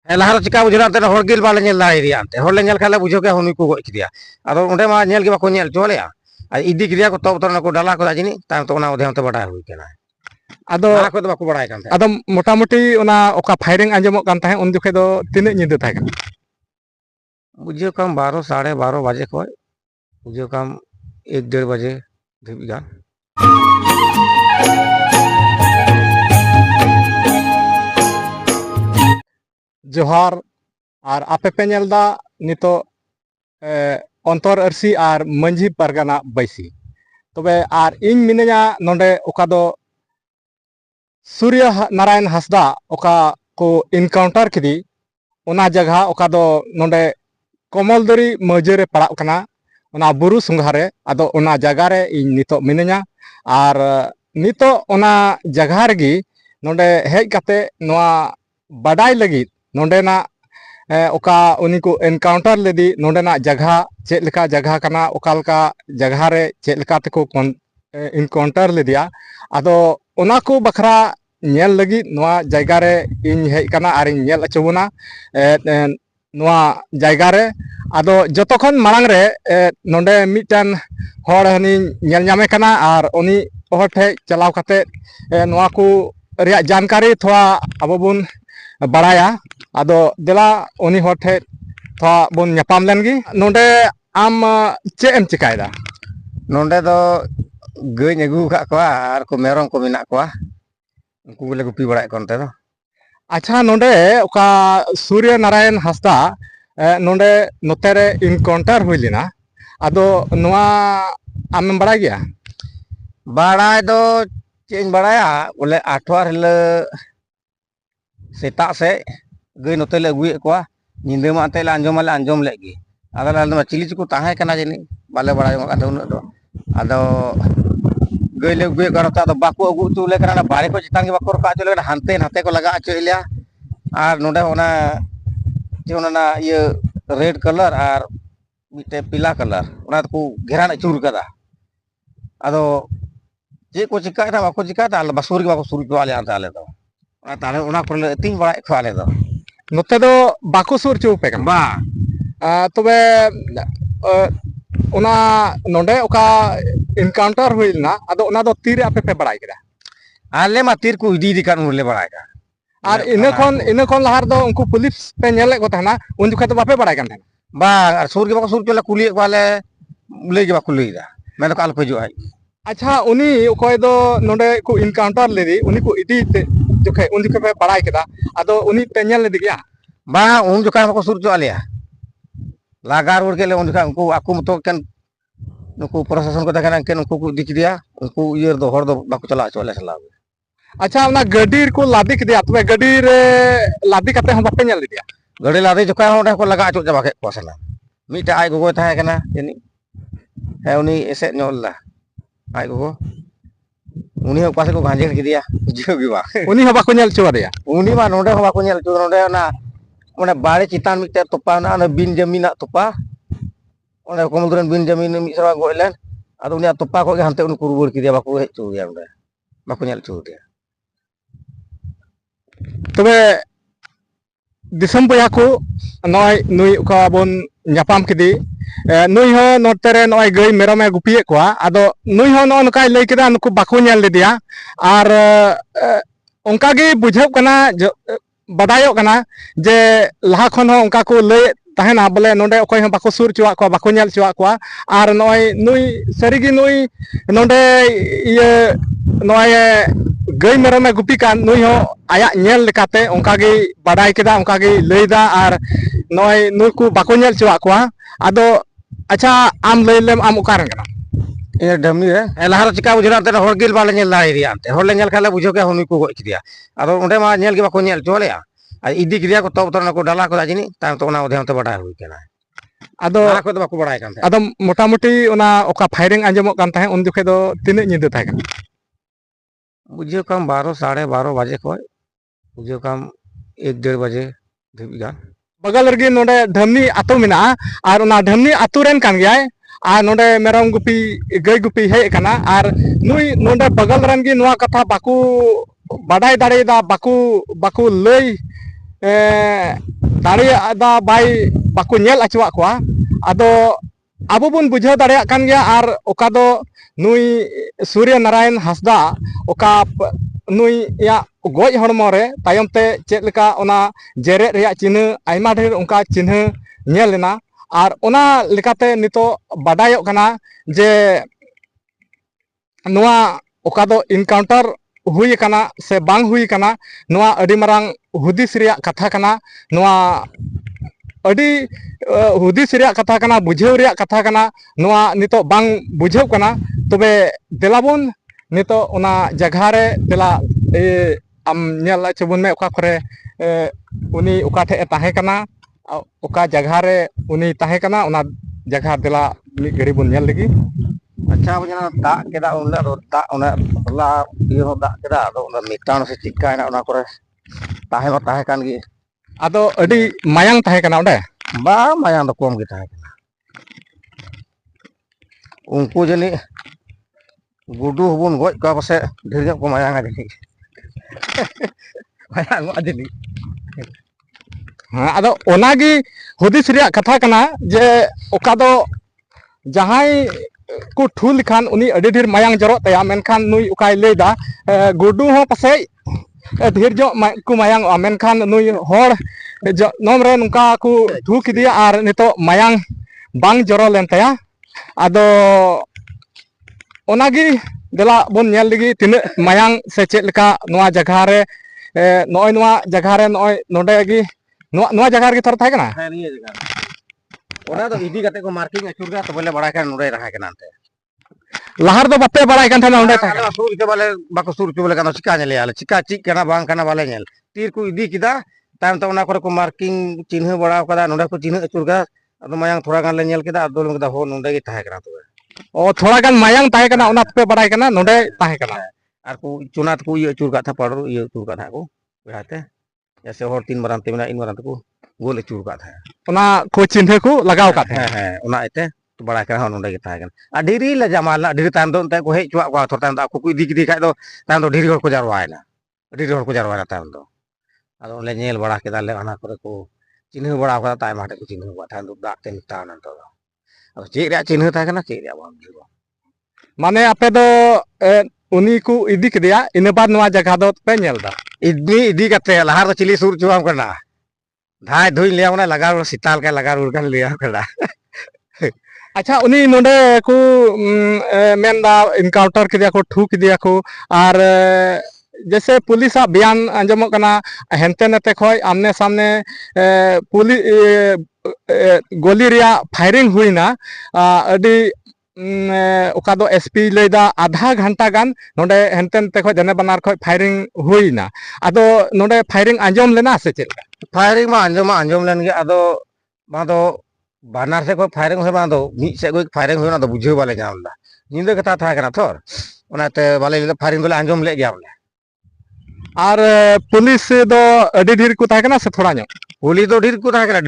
लहार चिका बुझा हर गिल बाले दाड़े हर ले खाले बुझे के उन्हीं को गज किया अदो उन्हें मा के बाको चोले इदी किया को तब तो डाला को जानी ताम तो उदेहते बाडा हुई अदो बाको बाड़ाय अदो मोटामुटी ओका फायरिंग आंजमोग कान ताहे उन जुखे दो तिने निदे ताहे कना बुझे कम 12 साढ़े 12 बजे को बुझे कम 1-1.5 बजे धीबी गान जोहार और आपे पे नेलदा नितो अंतर अरसी और मंझी परगना बैसी तबे और इन मिनेया नोंडे ओका दो सूर्य नारायण हासदा ओका को इनकाउंटर किदी ओना जगह ओका दो नोंडे कमलदरी मौजे पड़ा कना ओना बुरु सुंघारे अदो ओना जगह रे इन नितो मिनेया और नितो ओना जगह रेगी नोंडे हेज काते नोआ बाडाय लगी नोंडेना ओका उनी को एनकाउंटर लेदी नोंडेना जगह चेक लेका जगह कना ओकालका जगह रे चेक लेका तको इनकाउंटर लेदिया अदो ओना को बखरा नेल लगी नोआ जगह रे इन हेज कना और इन नेल अचबुना नोआ जगह रे अदो जतखन मांग रे नोंडे मिटन हर हनी नेल नामे कना और उनी हर ठे चलाव काते नोआ को रिया जानकारी थोड़ा अब बुन बाड़ाया अदो देला उनी हर ठे थोड़ा बुन नापाम लेनगी नोंडे आम चे एम चिकायदा नोंडे दो गई अगू का और को मेरम को मेना को उनको ले गुपी बड़ाय कोनते दो अच्छा नोंडे ओका सूर्य नारायण हासदा नोंडे नोते रे इनकाउंटर हुई लेना अदो नोआ आम बड़ा गया बाड़ाय दो चेंज बड़ाया बोले आठवार हिल सेता से गई नोते ले अगुए को निंदे माते ले अंजम लेगी अदो चिली चुको ताहे कना जनी बाले बड़ा जमा उन दो अदो गई ले अगुए करता तो बाको अगु तू ले कना बारे को चितान के बाको रका चले हानते नाते को लगा चलिया और नोडे होना जोना ये रेड कलर और मिटे पीला कलर ओना को घेरान चूर कदा अदो जे को चिका था बाको चिका था बसूर के बाको सुर को आले आले दो ताले ओना पर तीन बड़ा को आले दो नोते दो बाको सुर चुपे कन बा तबे ओना नोंडे ओका इनकाउंटर हुईना अदो ओना दो तीर आपे पे बड़ाई केदा आले मा तीर को इदी कान ले बड़ाई का और इन खन लहार दो उनको पुलिस पे नेले को थाना उन जुखे तो बापे बड़ाई कन थाना बा सुर के बाको सुर चले कुली वाले ले के बाको लेदा मैं तो काल को जो है अच्छा उनी ओकोय दो नोंडे को इनकाउंटर लेदी उनी को इदी जुखे उन जुखे पे बड़ाई केदा अदो उनी पे नेल लेदी गया बा उन जुका बाको सुर जो आलिया लागार उड़ के ले उन उनको आकु मतो कन नुको प्रशासन को देखना के उनको को दिख दिया उनको ये दो हर दो बाको चला चले चला अच्छा उना गडी को लादी के दिया तबे गडी रे लादी काते हम बापे नेल दिया गडी लादी जुका होडे को लगा चो जबा के कोसना मीटा आय गोगो थाहे कना जनी है उनी एसे नोला आय गोगो उनी हो पासे को गांजे के दिया जो भी बा उनी हो बाको नेल चो दिया उनी मा नोडे हो बाको नेल चो नोडे ना ओने बाड़े चितान मिटे तोपा ना बिन जमीना तोपा ओने कोमलदरन बिन जमीन मिसरा गोइलेन अदो उनी तोपा को हनते उनको रुवर की दिया बाको हे चो दिया ओने बाको नेल चो दिया तबे दिसम बया को नय नुई का बन नापाम किदी नुई हो नोते रे नय गई मेरमे गुपिए को आदो नुई हो ननकाय लई केदा नुको बाको नेल लेदिया और उनका गे बुझाव कना बदायो कना जे लहा खन हो उनका को लई ताहेना बोले नोंडे ओकय हो बाको सुर चुआ को बाको नेल चुआ को और नय नुई सरीगी नुई नोंडे ये नय गई मेरमे गुपी का नुई हो आया नेल लेकाते उनका गे बडाय केदा उनका गे लईदा और नय नुई को बाको नेल चुआ को आदो अच्छा आम लई लेम आम उकारन कना ये डमी रे लहार चिका बुझा हर गिल बाले दाड़े हर ले खाले बुझे के उन्हीं को गज किया अदो उन्हें मा के बाको चोले इदी किया को तब तो डाला को जानी ताम तो उदेहते बाडा हुई अदो को बाको बड़ाय कान अदो मोटामुटी ओना ओका फायरिंग आंजमोग कान ताहे उन जुखे दो तिने निदे ताहे कन बुझे कम 12 साढ़े 12 बजे को बुझे कम 1-1.5 बजे धीबी गान बगल रगे नोडे ढमनी आतो मिना और ओना ढमनी आतो रेन कान गयाय और नोडे मेरम गुपी गई गुपी हे कना और नुई नोडे बगल रन गे नोआ कथा बाकू बाडाय दाड़ेदा बाकू बाकू लई दाड़ेयादा बाको नेल अचुआ को आदो अब बन बुझाव दाड़ेया कान गया आर ओका दो नुई सूर्य नारायण हांसदा ओका नुई या गज हड़मो रे तायम ते चेद लेका ओना जेरेद रेया चिन्ह आयमा ढेर उनका चिन्ह नेल लेना आर ओना लेकाते नितो बाडायोग कना जे नुआ ओका दो इनकाउंटर हुई कना से बांग हुई कना नुआ अडी मरांग हुदिस रेया कथा कना नुआ अडी हुदिस रेया कथा कना बुझाव रेया कथा कना नुआ नितो बांग बुझाव कना तबे देलाबुन नितो ओना जगह रे देला आम नेल चबुन में ओका करे उनी ओका ठे ताहे कना ओका जगह रे उनी ताहे कना ओना जगह देला मी गरी बुन नेल लगी अच्छा बजना दाग केदा उनला दाग उना होला ये हो दाग केदा तो उना मिटान से चिक्का ना उना करे ताहे कान गी आदो अडी मायांग ताहे कना ओडे बा मायांग दो कम गे ताहे कना उनको जनी गुडू हबुन गज का पासे ढेर को मायांग जनी मायांग जनी हाँ आदो ओनागी हुदिस रेया कथा कना जे ओका दो जहाई को ठू लिखान उनी अडी ढेर मायांग जरो तया मेनखान नुई उकाय लेदा गुडू हो पासे ढेर जो को मायांग मेनखान नुई होड़ नोम रे नुका को ठू किदिया आर नितो मायांग बांग जरो लेन तया आदो ओनागी देला बन नेल लगी तिन मायांग से चेद लेका नोआ जगह रे नोय नोआ जगह रे नोय नोडेगी नोआ जगह रे थोर थाय कना है नहीं जगह ओना तो इदी कते को मार्किंग अचुर गा तो बोले बड़ा का नोडे रहा के नानते लहार दो बापे बड़ा कन थाना ओंडे थाय सुर के बोले बाको सुर के बोले का चिका नेले आले चिका चिक केना बांग कना वाले नेल तीर को इदी किदा ताम तो ओना करे को मार्किंग चिन्ह बड़ा कदा नोडे को चिन्ह अचुर गा अदो मायांग थोड़ा गान ले नेल केदा अदो लंग दा हो नोडे गे थाय कना तो ओ थोड़ा गान मायांग ताहे कना ओना पे बड़ा कना नोडे ताहे कना आर को चुनात को ये अचुर का था पाड़ो ये अचुर का था को बेहाते जैसे और तीन बारांते में इन बारांते को गोल अचुर का था ओना को चिन्ह को लगाव का है ओना एते तो बड़ा का नोडे गे थाय कना आ ढेरी ले जमाल ना ढेरी ताम दो ते को हे चुआ को थोर ताम दा को इदी किदी खाय दो ताम दो ढेरी हर को जारवायना ढेरी हर को जारवायना ताम दो आदो ले नेल बड़ा केदा ले अना करे को चिन्ह बड़ा का ताय माटे को चिन्ह बा ताम दो दा ते निता ना तो अब चे रे चिन्ह थाय कना चे रे बाम जीरो माने आपे दो उनी को इदी कदिया इन बाद नोआ जगह दो पे नेल दा इदी कते लहार तो चिली सुर चुआम करना धाय धुई लिया ना लगा सीताल का लगा उड़कन लिया करना अच्छा उनी नोडे को मेनदा इनकाउंटर कदिया को ठू कदिया को आर जैसे पुलिस बयान अंजमो कना हेनते नते खोय आमने सामने पुलिस गोली रिया फायरिंग हुईना अडी ओका दो एसपी लेदा आधा घंटा गान नोडे हेनते नते खोय जने बनार खोय फायरिंग हुईना आदो नोडे फायरिंग अंजम लेना से चेल फायरिंग मा अंजम लेन गे आदो मा दो बानर से को फायरिंग हो दो मी से को फायरिंग हो ना दो बुझे वाले जामला निंदे कथा था कना थोर ओनाते वाले फायरिंग दोले अंजम ले गया बोले आर पुलिस दो अडी ढेर को था कना से थोड़ा नो पुलिस दो ढेर को था कना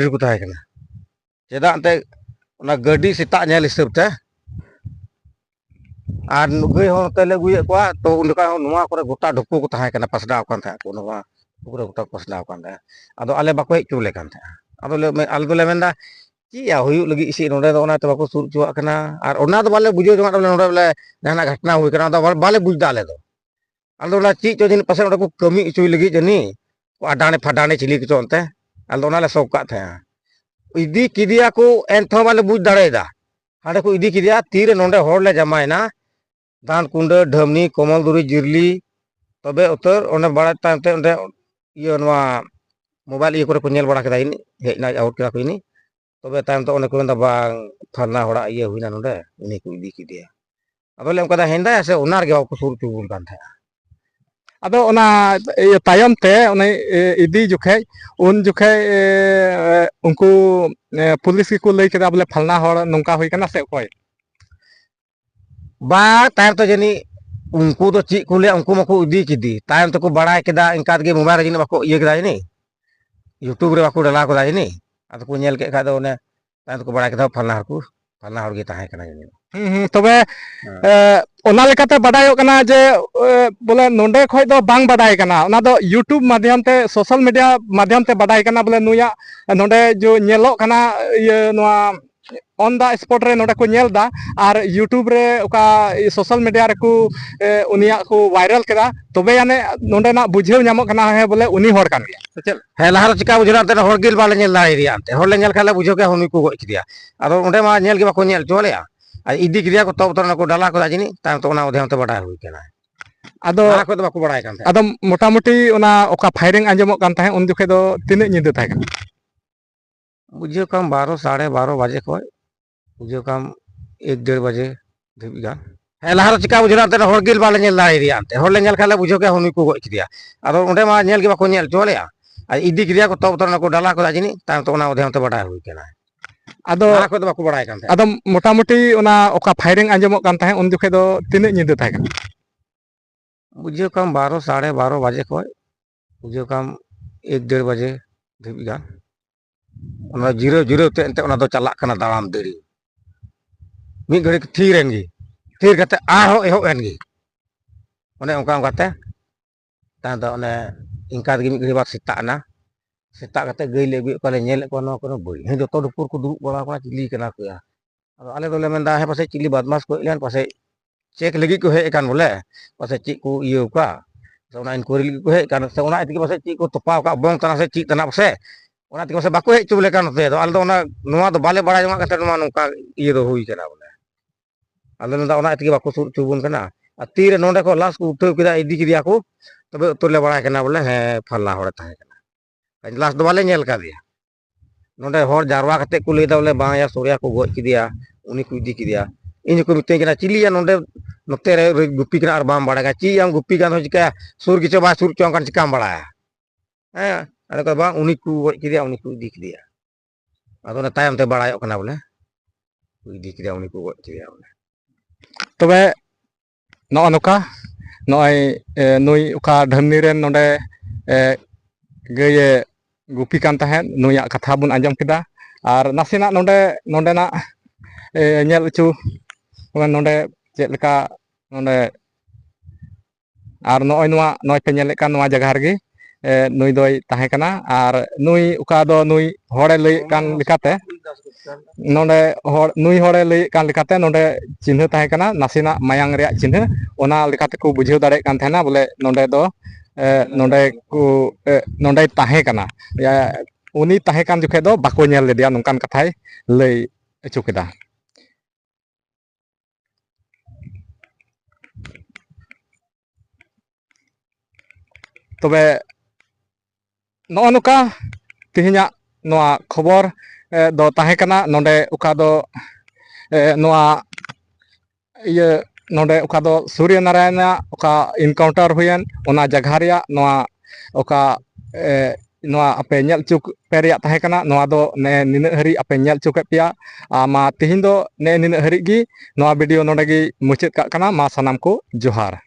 चेदा अंते ओना गाड़ी सिता नेल हिसाब ते आर गई हो तले गुए को तो उनका नुआ करे गोटा ढुकु को था कना पसडाव कान था को नुआ पूरा गोटा पसडाव कान था आदो आले बाको हे चुले कान था आदो ले आल दोले मेंदा चिया हुयु लगी इसी नोडे दो ओना तो बाको सुर चुआ कना आर ओना तो बाले बुझो जमा नोडे बोले जहाना घटना हुई कना तो बाले बुझ दाले दो आलो ला ची चो जिन पसे को कमी चुई लगी जनी को अडाने फडाने चिली को चोनते आलो ना ले सब का था इदी किदिया को एंथो वाले बुझ दाड़ेदा हाडे को इदी किदिया तीर नोडे होड़ ले जमायना दान कुंड ढमनी कोमल दुरी जिरली तबे उतर ओने बड़ा तांते ओंडे ये नवा मोबाइल ये करे को नेल बड़ा केदा इनी हेना आउट केदा को इनी तबे ताम तो ओने को दा बांग फलना होड़ा ये हुईना नोडे उनी को इदी किदिया अदो ले कदा हेंदा से ओनार के को सुर चुबुल कान था अदो ओना तायम ते ओने इदी जुखे उन जुखे उनको पुलिस की को लई केदा बोले फलना होड़ नोंका होई कना से कोई बा तायम तो जनी उनको तो ची को ले उनको मको इदी किदी तायम तो को बड़ा केदा इनका के मोबाइल जिन बको ये केदा जनी यूट्यूब रे बको डला को जनी अद को नेल के खा दो ने तायम तो को बड़ा केदा फलना हड़ गे ताहे कना जनी तबे ओना लेकाते बडायोग कना जे बोले नोंडे खय दो बांग बडाय कना ओना दो यूट्यूब माध्यम ते सोशल मीडिया माध्यम ते बडाय कना बोले नुया नोंडे जो नेलो कना ये नोआ ऑन द स्पॉट रे नोंडे को नेल दा और यूट्यूब रे ओका सोशल मीडिया रे को उनिया को वायरल केदा तबे याने नोंडे ना बुझेव ᱧᱟᱢᱚᱜ कना है बोले उनी होड़ कान गया चल हे लहार चिका बुझरा ते होड़ गिल बाले नेल दाई रिया ते होड़ ले नेल खाले बुझो के हुनी को गoj किदिया आदो ओंडे मा नेल गे बाको नेल चोलेया इदी किदिया को तब तो डाला को जानी ताम तो ओना उधेम ते बडाय हुई केना आदो ना को तो बाको बडाय कान आदो मोटामुटी ओना ओका फायरिंग आंजमोग कान ताहे उन दुखे दो तिने निदे ताहे कना बुझियो कम 12 12:30 बजे को बुझियो कम 1-1.5 बजे धीबी गान हे लहार चिका बुझरा ते होड़ गिल बाले नेल दाई रिया ते होड़ ले नेल खाले बुझो के हुनी को गoj किदिया आदो ओंडे मा नेल गे बाको नेल चोलेया इदी किदिया को तब तो डाला को जानी ताम तो ओना उधेम ते बडाय हुई केना आदो ना को तो बाको बडाय कान आदो मोटामुटी ओना ओका फायरिंग आंजमोग कान ताहे उन दुखे दो तिने निदे ताहे कना बुझियो कम 12 12:30 बजे को बुझियो कम 1-1.5 बजे धीबी गान ओना जीरो जीरो ते एंते ओना दो चलाक कना दाराम देरी मी घड़ी थीर एनगी थीर कते आहो एहो एनगी ओने ओंका ओंकाते ता दो ओने इनका गे मी घड़ी बाद सेता कते गई ले अगुए कोले नेल को नो कोनो बई हे जतो दुपुर को दुरुब बड़ा को चिली कना को या आले दोले मेंदा हे पासे चिली बदमाश को इलेन पासे चेक लगी को हे कान बोले पासे ची को इयो का सोना इंक्वायरी लगी को हे कान से ओना इतके पासे ची को तोपा का बोंग तना से ची तना पासे ओना तिके पासे बाको हे चुबले कान ते दो आले दो ओना नोवा दो बाले बड़ा जमा कते नोवा नोका इयो दो हुई कना बोले आले नदा ओना इतके बाको सुर चुबुन कना तीर नोंडे को लाश को उठाव किदा इदी किदिया को तबे तोले बड़ा कना बोले हे फल्ला होड़ ताहे कना लाश दो बाले नेल का दिया नोंडे होड़ जारवा कते को लेदा बोले बा या सूर्या को गoj किदिया उनी को इदी किदिया इन को मिते कना चिलिया नोंडे नोते रे गुप्पी कना और बाम बड़ा ची आम गुप्पी कान हो चिका सुर गिचो बा सुर चों कान चिकाम बड़ा है अरे को बा उनी को गoj किदिया उनी को इदी किदिया आदो ना तायम ते बड़ायो कना बोले इदी किदिया उनी को गoj किदिया बोले तबे नो नोका नोय नुई ओका ढमनी रेन नोंडे गए गुपी कान ताहे नुया कथा बुन आंजम किदा और नासेना नोंडे नोंडेना नेल उचु नोंडे चेद लेका नोंडे और नोय नोवा नोय पे नेले कान नोवा जगह रेगे नुई दोय ताहे कना और नुई ओका दो नुई होड़े लई कान लिकाते नोंडे होड़ नुई होड़े लई कान लिकाते नोंडे चिन्ह ताहे कना नासेना मायांग रे चिन्ह ओना लिकाते को बुझेव दाड़े कान थाना बोले नोंडे दो नोंडे को नोंडे ताहे कना या उनी ताहे कान जुखे दो बाको नेल लेदिया नोंकान कथाय लई अचु केदा तबे नो नुका तिहिना नोआ खबर दो ताहे कना नोंडे ओका दो नोआ ये नोंडे ओका दो सूर्य नारायण ओका इनकाउंटर हुयन ओना जगह रिया नोआ ओका नोआ आपे नेल चुक पेरिया ताहे कना नोआ दो ने निन हरी आपे नेल चुके पिया मा तिहिन दो ने निन हरी गी नोआ वीडियो नोंडे गी मुचाद का कना मा सनाम को जोहार।